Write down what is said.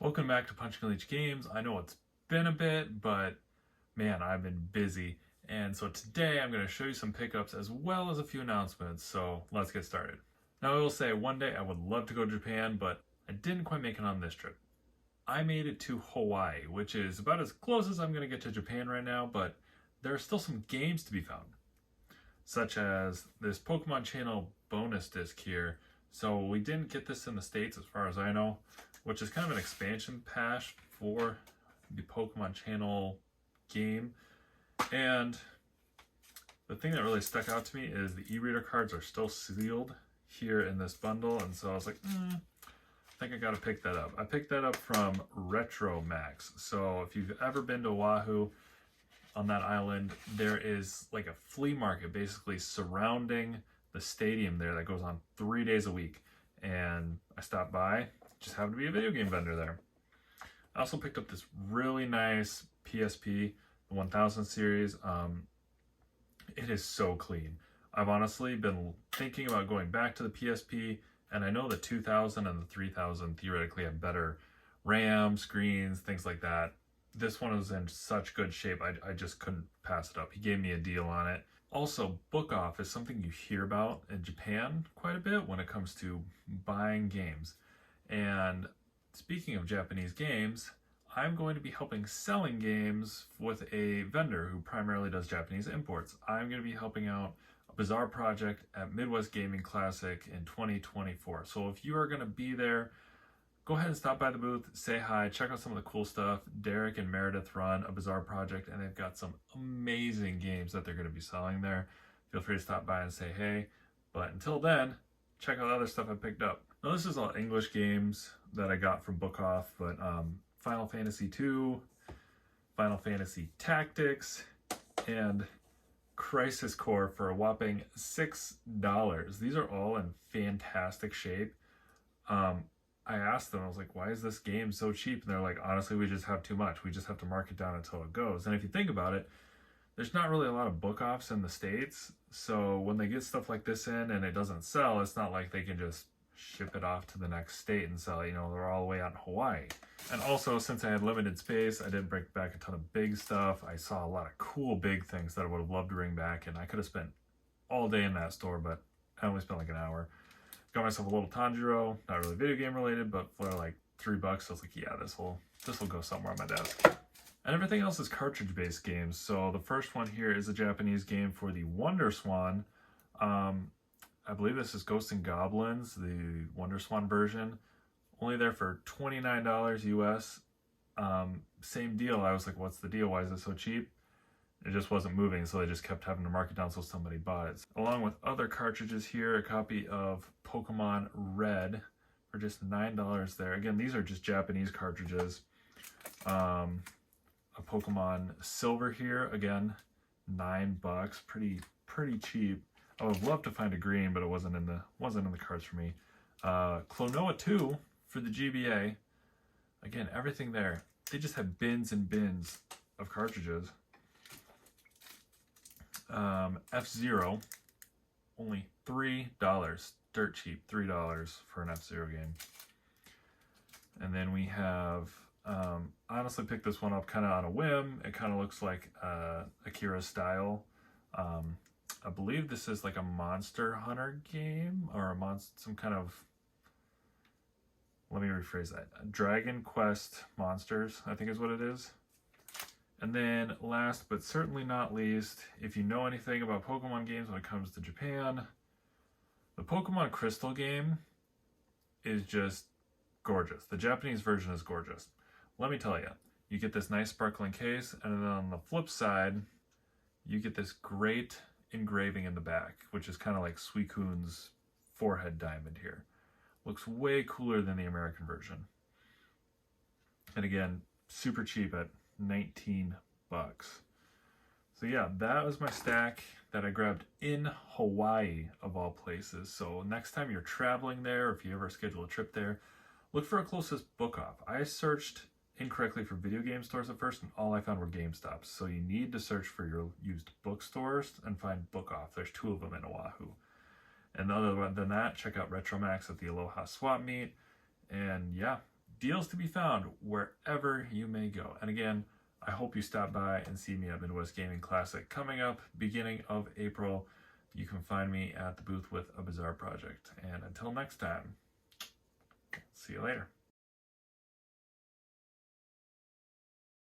Welcome back to Punch and Leech Games. I know it's been a bit, but man, I've been busy. And so today I'm going to show you some pickups as well as a few announcements. So let's get started. Now I will say one day I would love to go to Japan, but I didn't quite make it on this trip. I made it to Hawaii, which is about as close as I'm going to get to Japan right now, but there are still some games to be found, such as this Pokemon Channel bonus disc here. So we didn't get this in the States as far as I know, which is kind of an expansion pack for the Pokemon Channel game. And the thing that really stuck out to me is the e-reader cards are still sealed here in this bundle, and so I was like, I think I gotta pick that up. I picked that up from Retro Max. So if you've ever been to Oahu, on that island, there is like a flea market basically surrounding the stadium there that goes on 3 days a week. And I stopped by, just happened to be a video game vendor there. I also picked up this really nice PSP, the 1000 series. It is so clean. I've honestly been thinking about going back to the PSP, and I know the 2000 and the 3000 theoretically have better RAM, screens, things like that. This one was in such good shape, I just couldn't pass it up. He gave me a deal on it. Also, Book Off is something you hear about in Japan quite a bit when it comes to buying games. And speaking of Japanese games, I'm going to be helping selling games with a vendor who primarily does Japanese imports. I'm going to be helping out a bizarre project at Midwest Gaming Classic in 2024. So if you are going to be there, go ahead and stop by the booth, say hi, check out some of the cool stuff. Derek and Meredith run a bizarre project, and they've got some amazing games that they're going to be selling there. Feel free to stop by and say hey. But until then, check out the other stuff I picked up. Now this is all English games that I got from Book Off, but Final Fantasy II, Final Fantasy Tactics, and Crisis Core for a whopping $6. These are all in fantastic shape. I asked them, I was like, why is this game so cheap? And they're like, honestly, we just have too much. We just have to mark it down until it goes. And if you think about it, there's not really a lot of book offs in the States. So when they get stuff like this in and it doesn't sell, it's not like they can just ship it off to the next state and sell it. You know, they're all the way out in Hawaii. And also, since I had limited space, I didn't bring back a ton of big stuff. I saw a lot of cool big things that I would have loved to bring back. And I could have spent all day in that store, but I only spent like an hour. Got myself a little Tanjiro, not really video game related, but for like $3, I was like, yeah, this will go somewhere on my desk. And everything else is cartridge-based games. So the first one here is a Japanese game for the Wonder Swan. I believe this is Ghosts and Goblins, the Wonder Swan version. Only there for $29 US. Same deal. I was like, what's the deal? Why is it so cheap? It just wasn't moving, so they just kept having to mark it down so somebody bought it. Along with other cartridges here, a copy of Pokemon Red for just $9 there. Again, these are just Japanese cartridges. A Pokemon Silver here, again, $9, pretty cheap. I would love to find a green, but it wasn't in the cards for me. Klonoa 2 for the GBA. Again, everything there. They just have bins and bins of cartridges. F-Zero, only $3, dirt cheap, $3 for an F-Zero game. And then we have, I honestly picked this one up kind of on a whim. It kind of looks like Akira's style. I believe this is like a Monster Hunter game, or some kind of, let me rephrase that, Dragon Quest Monsters, I think is what it is. And then last but certainly not least, if you know anything about Pokemon games when it comes to Japan, the Pokemon Crystal game is just gorgeous. The Japanese version is gorgeous. Let me tell you, you get this nice sparkling case, and then on the flip side, you get this great engraving in the back, which is kind of like Suicune's forehead diamond here. Looks way cooler than the American version. And again, super cheap at $19. So yeah, that was my stack that I grabbed in Hawaii of all places. So next time you're traveling there, or if you ever schedule a trip there, look for a closest Book Off. I searched incorrectly for video game stores at first, and all I found were GameStops. So you need to search for your used bookstores and find Book Off. There's 2 of them in Oahu. And other than that, check out Retro Max at the Aloha Swap Meet. And yeah, deals to be found wherever you may go. And again, I hope you stop by and see me at Midwest Gaming Classic coming up beginning of April. You can find me at the booth with a bizarre project. And until next time, see you later.